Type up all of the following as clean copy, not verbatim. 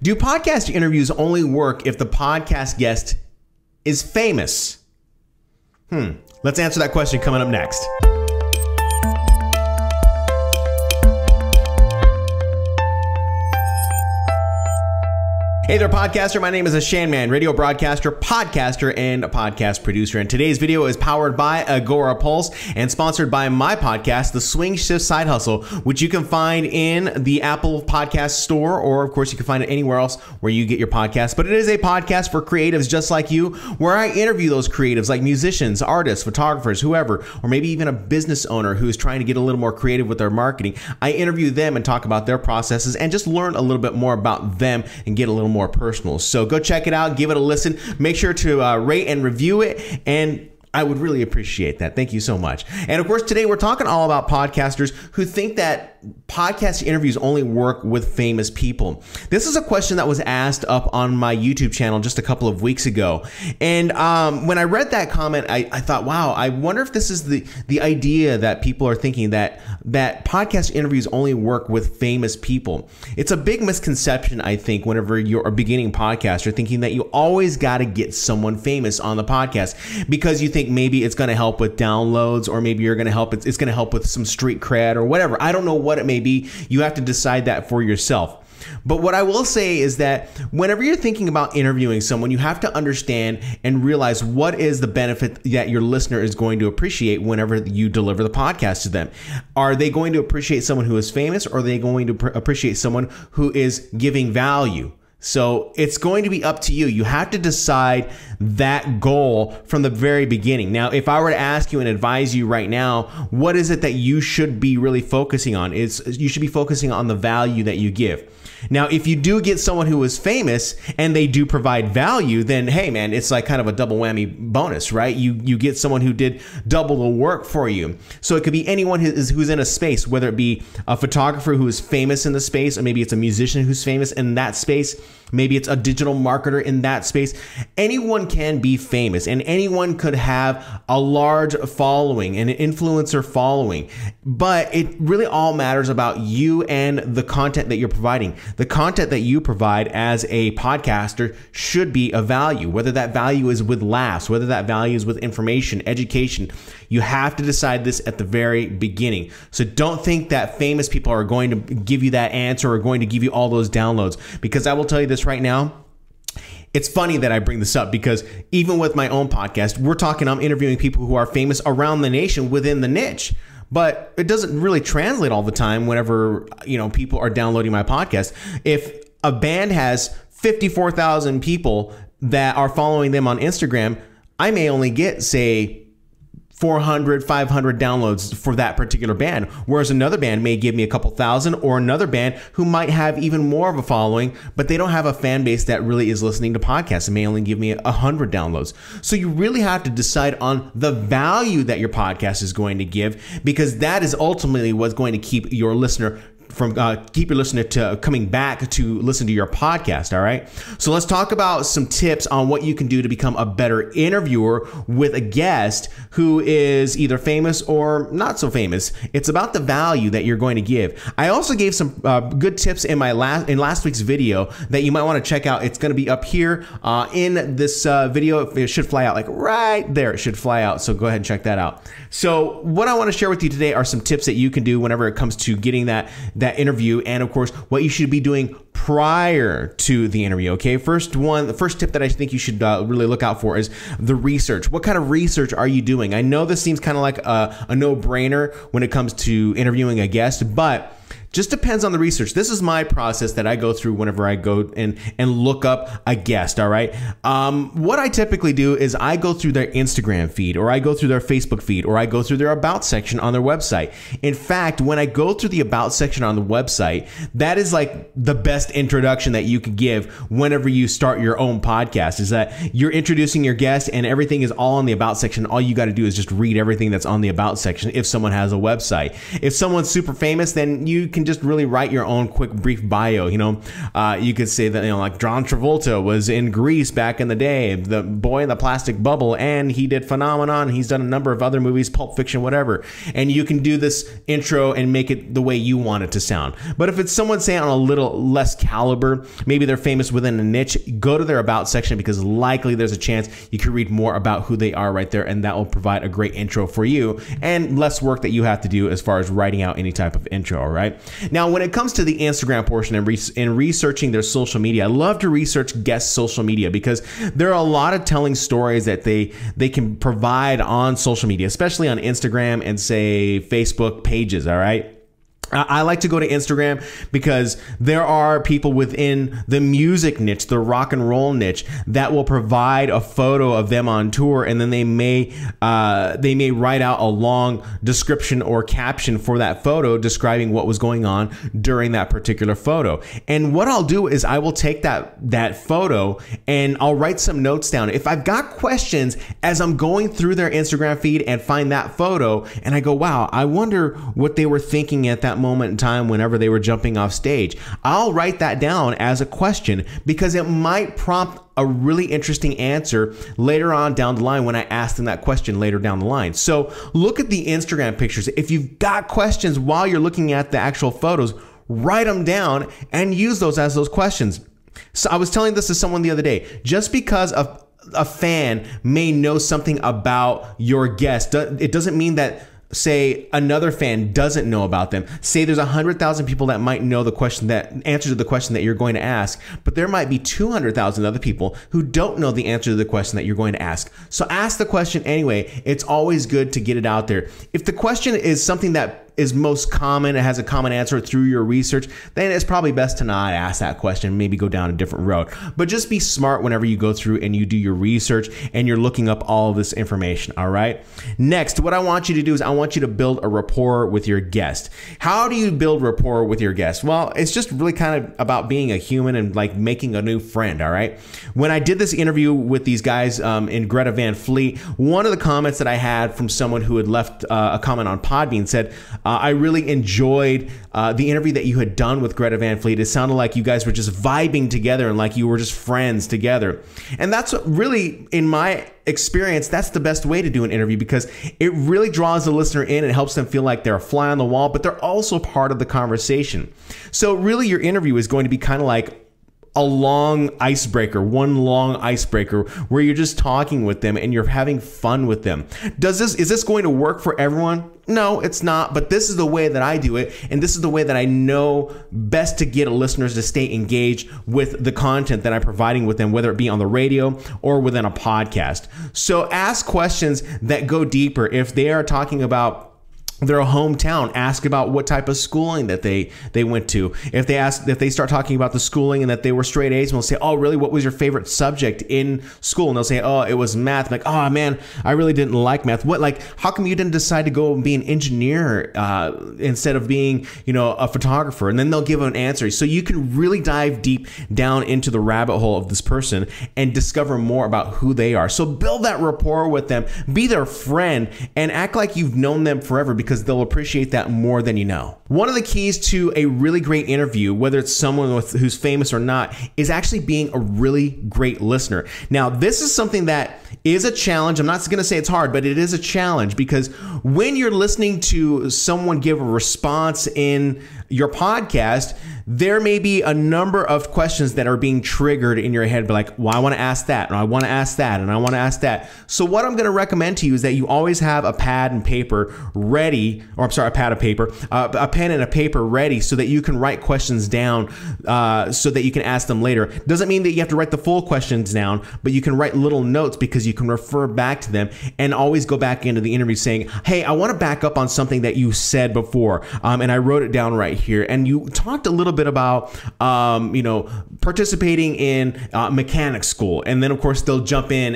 Do podcast interviews only work if the podcast guest is famous? Let's answer that question coming up next. Hey there, podcaster. My name is Shannon, radio broadcaster, podcaster, and a podcast producer. And today's video is powered by Agora Pulse and sponsored by my podcast, The Swing Shift Side Hustle, which you can find in the Apple Podcast Store, or of course you can find it anywhere else where you get your podcast. But it is a podcast for creatives just like you, where I interview those creatives like musicians, artists, photographers, whoever, or maybe even a business owner who is trying to get a little more creative with their marketing. I interview them and talk about their processes and just learn a little bit more about them and get a little more personal. So go check it out, give it a listen, make sure to rate and review it, and I would really appreciate that. Thank you so much. And of course, today we're talking all about podcasters who think that podcast interviews only work with famous people. This is a question that was asked up on my YouTube channel just a couple of weeks ago. And when I read that comment, I thought, wow, I wonder if this is the idea that people are thinking that podcast interviews only work with famous people. It's a big misconception, I think, whenever you're a beginning podcaster, thinking that you always got to get someone famous on the podcast because you think maybe it's going to help with downloads, or maybe you're going to help, it's going to help with some street cred or whatever. I don't know what it may be. You have to decide that for yourself. But what I will say is that whenever you're thinking about interviewing someone, you have to understand and realize what is the benefit that your listener is going to appreciate whenever you deliver the podcast to them. Are they going to appreciate someone who is famous, or are they going to appreciate someone who is giving value? So it's going to be up to you. You have to decide that goal from the very beginning. Now, if I were to ask you and advise you right now, what is it that you should be really focusing on? You should be focusing on the value that you give. Now, if you do get someone who is famous and they do provide value, then hey man, it's like kind of a double whammy bonus, right? You get someone who did double the work for you. So it could be anyone who's in a space, whether it be a photographer who is famous in the space, or maybe it's a musician who's famous in that space. Maybe it's a digital marketer in that space. Anyone can be famous, and anyone could have a large following, an influencer following. But it really all matters about you and the content that you're providing. The content that you provide as a podcaster should be of value, whether that value is with laughs, whether that value is with information, education. You have to decide this at the very beginning. So don't think that famous people are going to give you that answer or going to give you all those downloads, because I will tell you this right now. It's funny that I bring this up because even with my own podcast, I'm interviewing people who are famous around the nation within the niche. But it doesn't really translate all the time whenever, people are downloading my podcast. If a band has 54,000 people that are following them on Instagram, I may only get, say, 400, 500 downloads for that particular band, whereas another band may give me a couple thousand, or another band who might have even more of a following, but they don't have a fan base that really is listening to podcasts and may only give me 100 downloads. So you really have to decide on the value that your podcast is going to give, because that is ultimately what's going to keep your listener to coming back to listen to your podcast. All right. So let's talk about some tips on what you can do to become a better interviewer with a guest who is either famous or not so famous. It's about the value that you're going to give. I also gave some good tips in last week's video that you might want to check out. It's going to be up here in this video. It should fly out like right there. It should fly out. So go ahead and check that out. So what I want to share with you today are some tips that you can do whenever it comes to getting that interview, and of course what you should be doing prior to the interview. Okay, the first tip that I think you should really look out for is the research. What kind of research are you doing? I know this seems kind of like a no-brainer when it comes to interviewing a guest, but just depends on the research. This is my process that I go through whenever I go and look up a guest, all right? What I typically do is I go through their Instagram feed, or I go through their Facebook feed, or I go through their About section on their website. In fact, when I go through the About section on the website, that is like the best introduction that you could give whenever you start your own podcast, is that you're introducing your guest and everything is all on the About section. All you got to do is just read everything that's on the About section if someone has a website. If someone's super famous, then you can can just really write your own quick brief bio. You could say that, like John Travolta was in Grease back in the day, the boy in the plastic bubble, and he did Phenomenon. He's done a number of other movies, Pulp Fiction, whatever. And you can do this intro and make it the way you want it to sound. But if it's someone, say, on a little less caliber, maybe they're famous within a niche, go to their About section, because likely there's a chance you can read more about who they are right there, and that will provide a great intro for you and less work that you have to do as far as writing out any type of intro. All right. Now, when it comes to the Instagram portion and researching their social media, I love to research guest social media, because there are a lot of telling stories that they can provide on social media, especially on Instagram and, say, Facebook pages. All right. I like to go to Instagram because there are people within the music niche, the rock and roll niche, that will provide a photo of them on tour, and then they may write out a long description or caption for that photo describing what was going on during that particular photo. And what I'll do is I will take that photo and I'll write some notes down. If I've got questions as I'm going through their Instagram feed and find that photo, and I go, wow, I wonder what they were thinking at that moment in time whenever they were jumping off stage, I'll write that down as a question, because it might prompt a really interesting answer later on down the line when I ask them that question later down the line. So look at the Instagram pictures. If you've got questions while you're looking at the actual photos, write them down and use those as those questions. So I was telling this to someone the other day, just because a fan may know something about your guest, it doesn't mean that, say, another fan doesn't know about them. Say there's 100,000 people that might know the question, that answer to the question that you're going to ask, but there might be 200,000 other people who don't know the answer to the question that you're going to ask. So ask the question anyway. It's always good to get it out there. If the question is something that is most common, it has a common answer through your research, then it's probably best to not ask that question, maybe go down a different road. But just be smart whenever you go through and you do your research and you're looking up all of this information. All right. Next, what I want you to do is I want you to build a rapport with your guest. How do you build rapport with your guest? Well, it's just really kind of about being a human and like making a new friend. All right. When I did this interview with these guys in Greta Van Fleet, one of the comments that I had from someone who had left a comment on Podbean said, I really enjoyed the interview that you had done with Greta Van Fleet. It sounded like you guys were just vibing together and like you were just friends together. And that's what really, in my experience, that's the best way to do an interview, because it really draws the listener in and helps them feel like they're a fly on the wall, but they're also part of the conversation. So really your interview is going to be kind of like a long icebreaker, one long icebreaker where you're just talking with them and you're having fun with them. Is this going to work for everyone? No, it's not, but this is the way that I do it, and this is the way that I know best to get listeners to stay engaged with the content that I'm providing with them, whether it be on the radio or within a podcast. So ask questions that go deeper. If they are talking about their hometown, ask about what type of schooling that they went to. If they start talking about the schooling and that they were straight A's, and we'll say, oh, really, what was your favorite subject in school? And they'll say, oh, it was math. I'm like, oh man, I really didn't like math. How come you didn't decide to go and be an engineer instead of being, a photographer? And then they'll give an answer. So you can really dive deep down into the rabbit hole of this person and discover more about who they are. So build that rapport with them, be their friend, and act like you've known them forever, because they'll appreciate that more than you know. One of the keys to a really great interview, whether it's someone who's famous or not, is actually being a really great listener. Now, this is something that is a challenge. I'm not going to say it's hard, but it is a challenge, because when you're listening to someone give a response in your podcast, there may be a number of questions that are being triggered in your head, but like, well, I want to ask that, and I want to ask that, and I want to ask that. So what I'm going to recommend to you is that you always have a pad and paper ready, or I'm sorry, a pad of paper, a pen and a paper ready, so that you can write questions down, so that you can ask them later. Doesn't mean that you have to write the full questions down, but you can write little notes, because you can refer back to them and always go back into the interview saying, hey, I want to back up on something that you said before, and I wrote it down right here. And you talked a little little bit about, you know, participating in mechanic school. And then of course they'll jump in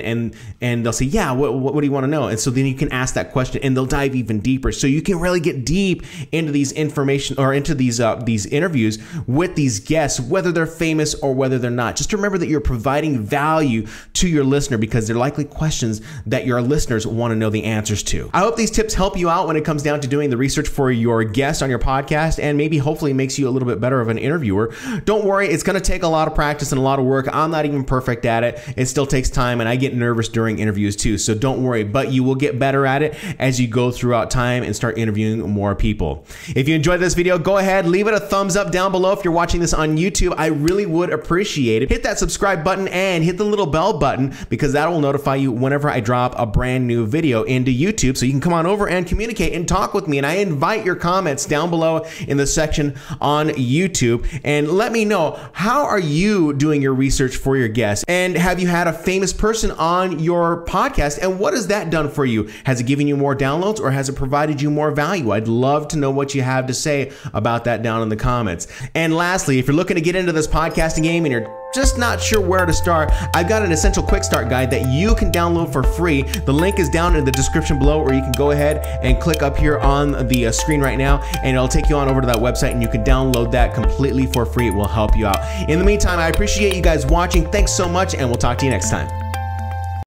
and they'll say, yeah, what do you want to know? And so then you can ask that question and they'll dive even deeper. So you can really get deep into these information or into these interviews with these guests, whether they're famous or whether they're not. Just remember that you're providing value to your listener because they're likely questions that your listeners want to know the answers to. I hope these tips help you out when it comes down to doing the research for your guest on your podcast, and maybe hopefully makes you a little bit better of an interviewer. Don't worry, it's going to take a lot of practice and a lot of work. I'm not even perfect at it. It still takes time, and I get nervous during interviews too. So don't worry, but you will get better at it as you go throughout time and start interviewing more people. If you enjoyed this video, go ahead, leave it a thumbs up down below. If you're watching this on YouTube, I really would appreciate it. Hit that subscribe button and hit the little bell button because that will notify you whenever I drop a brand new video into YouTube, so you can come on over and communicate and talk with me. And I invite your comments down below in the section on YouTube, and let me know, how are you doing your research for your guests? And have you had a famous person on your podcast, and what has that done for you? Has it given you more downloads or has it provided you more value? I'd love to know what you have to say about that down in the comments. And lastly, if you're looking to get into this podcasting game and you're just not sure where to start, I've got an essential quick start guide that you can download for free. The link is down in the description below, or you can go ahead and click up here on the screen right now, and it'll take you on over to that website, and you can download that completely for free. It will help you out. In the meantime, I appreciate you guys watching. Thanks so much, and we'll talk to you next time.